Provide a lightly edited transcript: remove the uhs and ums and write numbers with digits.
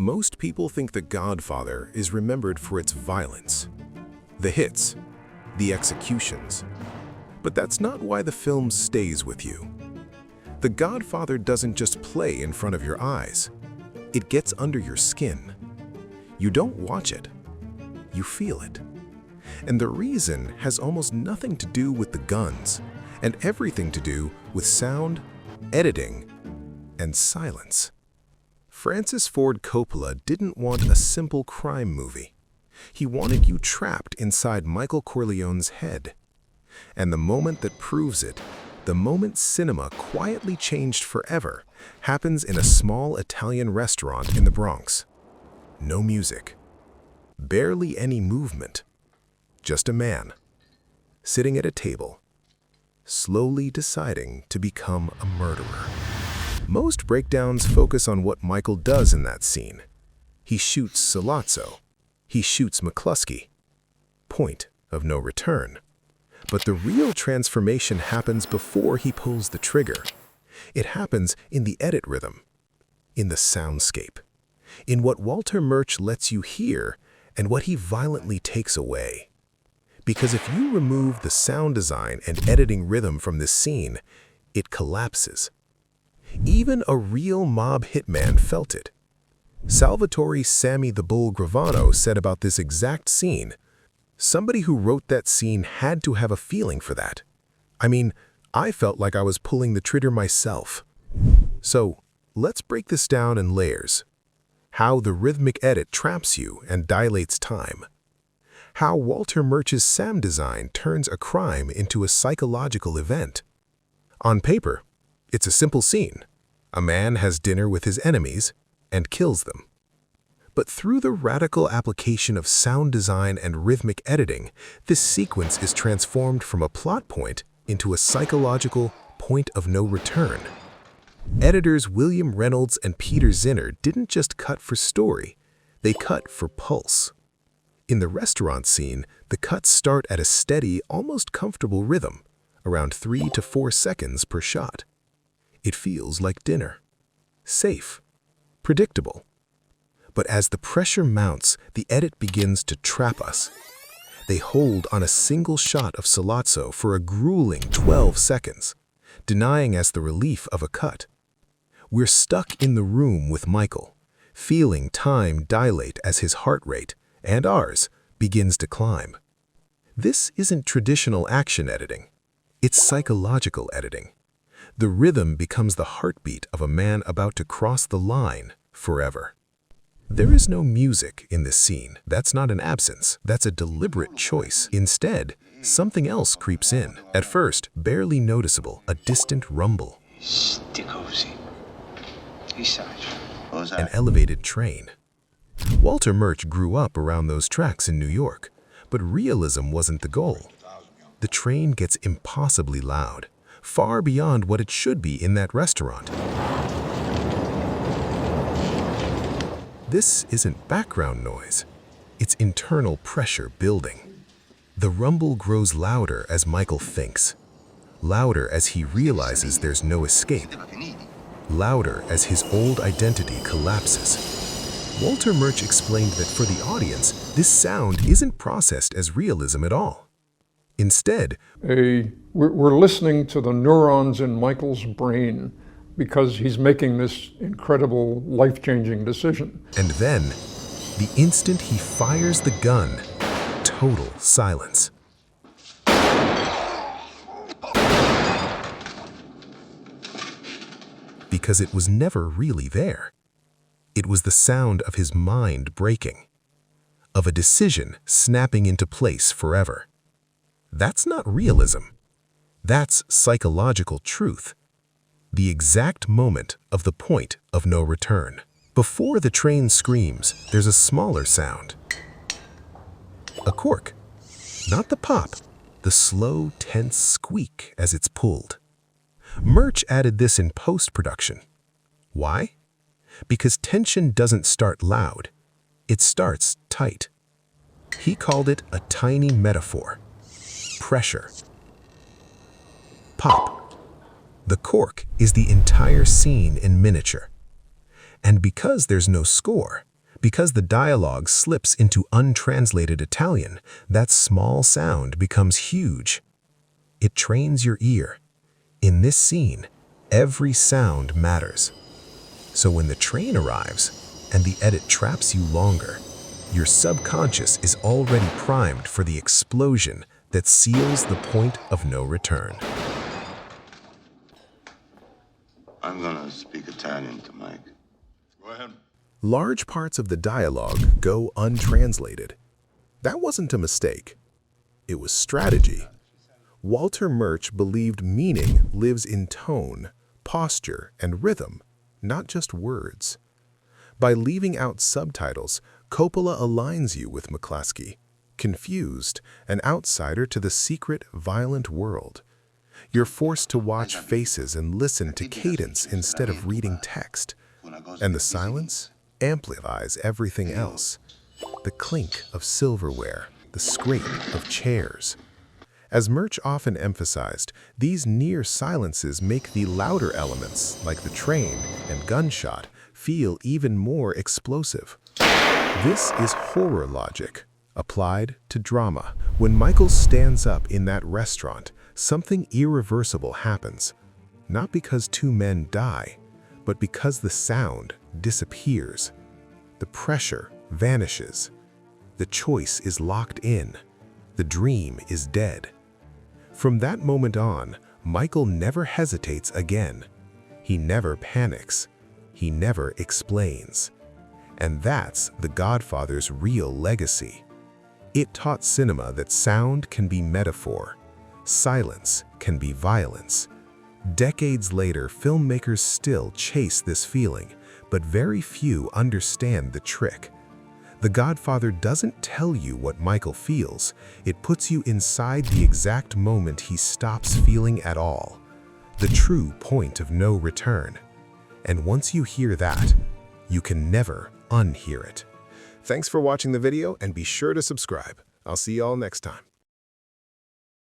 Most people think The Godfather is remembered for its violence, the hits, the executions. But that's not why the film stays with you. The Godfather doesn't just play in front of your eyes. It gets under your skin. You don't watch it. You feel it. And the reason has almost nothing to do with the guns and everything to do with sound, editing, and silence. Francis Ford Coppola didn't want a simple crime movie. He wanted you trapped inside Michael Corleone's head. And the moment that proves it, the moment cinema quietly changed forever, happens in a small Italian restaurant in the Bronx. No music. Barely any movement. Just a man, sitting at a table, slowly deciding to become a murderer. Most breakdowns focus on what Michael does in that scene. He shoots Sollozzo. He shoots McCluskey. Point of no return. But the real transformation happens before he pulls the trigger. It happens in the edit rhythm, in the soundscape, in what Walter Murch lets you hear and what he violently takes away. Because if you remove the sound design and editing rhythm from this scene, it collapses. Even a real mob hitman felt it. Salvatore "Sammy the Bull" Gravano said about this exact scene, "Somebody who wrote that scene had to have a feeling for that. I mean, I felt like I was pulling the trigger myself." So, let's break this down in layers. How the rhythmic edit traps you and dilates time. How Walter Murch's sound design turns a crime into a psychological event. On paper, it's a simple scene. A man has dinner with his enemies and kills them. But through the radical application of sound design and rhythmic editing, this sequence is transformed from a plot point into a psychological point of no return. Editors William Reynolds and Peter Zinner didn't just cut for story, they cut for pulse. In the restaurant scene, the cuts start at a steady, almost comfortable rhythm, around 3 to 4 seconds per shot. It feels like dinner. Safe. Predictable. But as the pressure mounts, the edit begins to trap us. They hold on a single shot of Sollozzo for a grueling 12 seconds, denying us the relief of a cut. We're stuck in the room with Michael, feeling time dilate as his heart rate, and ours, begins to climb. This isn't traditional action editing. It's psychological editing. The rhythm becomes the heartbeat of a man about to cross the line forever. There is no music in this scene. That's not an absence. That's a deliberate choice. Instead, something else creeps in. At first, barely noticeable, a distant rumble. An elevated train. Walter Murch grew up around those tracks in New York, but realism wasn't the goal. The train gets impossibly loud, far beyond what it should be in that restaurant. This isn't background noise. It's internal pressure building. The rumble grows louder as Michael thinks, louder as he realizes there's no escape, louder as his old identity collapses. Walter Murch explained that for the audience, this sound isn't processed as realism at all. Instead, we're listening to the neurons in Michael's brain because he's making this incredible, life-changing decision. And then, the instant he fires the gun, total silence. Because it was never really there. It was the sound of his mind breaking, of a decision snapping into place forever. That's not realism. That's psychological truth. The exact moment of the point of no return. Before the train screams, there's a smaller sound. A cork. Not the pop, the slow, tense squeak as it's pulled. Murch added this in post-production. Why? Because tension doesn't start loud. It starts tight. He called it a tiny metaphor. Pressure. Pop. The cork is the entire scene in miniature. And because there's no score, Because the dialogue slips into untranslated Italian, that small sound becomes huge. It trains your ear. In this scene, every sound matters. So when the train arrives and the edit traps you longer, your subconscious is already primed for the explosion that seals the point of no return. I'm gonna speak Italian to Mike. Go ahead. Large parts of the dialogue go untranslated. That wasn't a mistake. It was strategy. Walter Murch believed meaning lives in tone, posture, and rhythm, not just words. By leaving out subtitles, Coppola aligns you with McCluskey, confused, an outsider to the secret, violent world. You're forced to watch faces and listen to cadence instead of reading text. And the silence amplifies everything else. The clink of silverware, the scrape of chairs. As Murch often emphasized, these near silences make the louder elements, like the train and gunshot, feel even more explosive. This is horror logic, applied to drama. When Michael stands up in that restaurant, something irreversible happens. Not because two men die, but because the sound disappears. The pressure vanishes. The choice is locked in. The dream is dead. From that moment on, Michael never hesitates again. He never panics. He never explains. And that's The Godfather's real legacy. It taught cinema that sound can be metaphor. Silence can be violence. Decades later, filmmakers still chase this feeling, but very few understand the trick. The Godfather doesn't tell you what Michael feels. It puts you inside the exact moment he stops feeling at all. The true point of no return. And once you hear that, you can never unhear it. Thanks for watching the video, and be sure to subscribe. I'll see you all next time.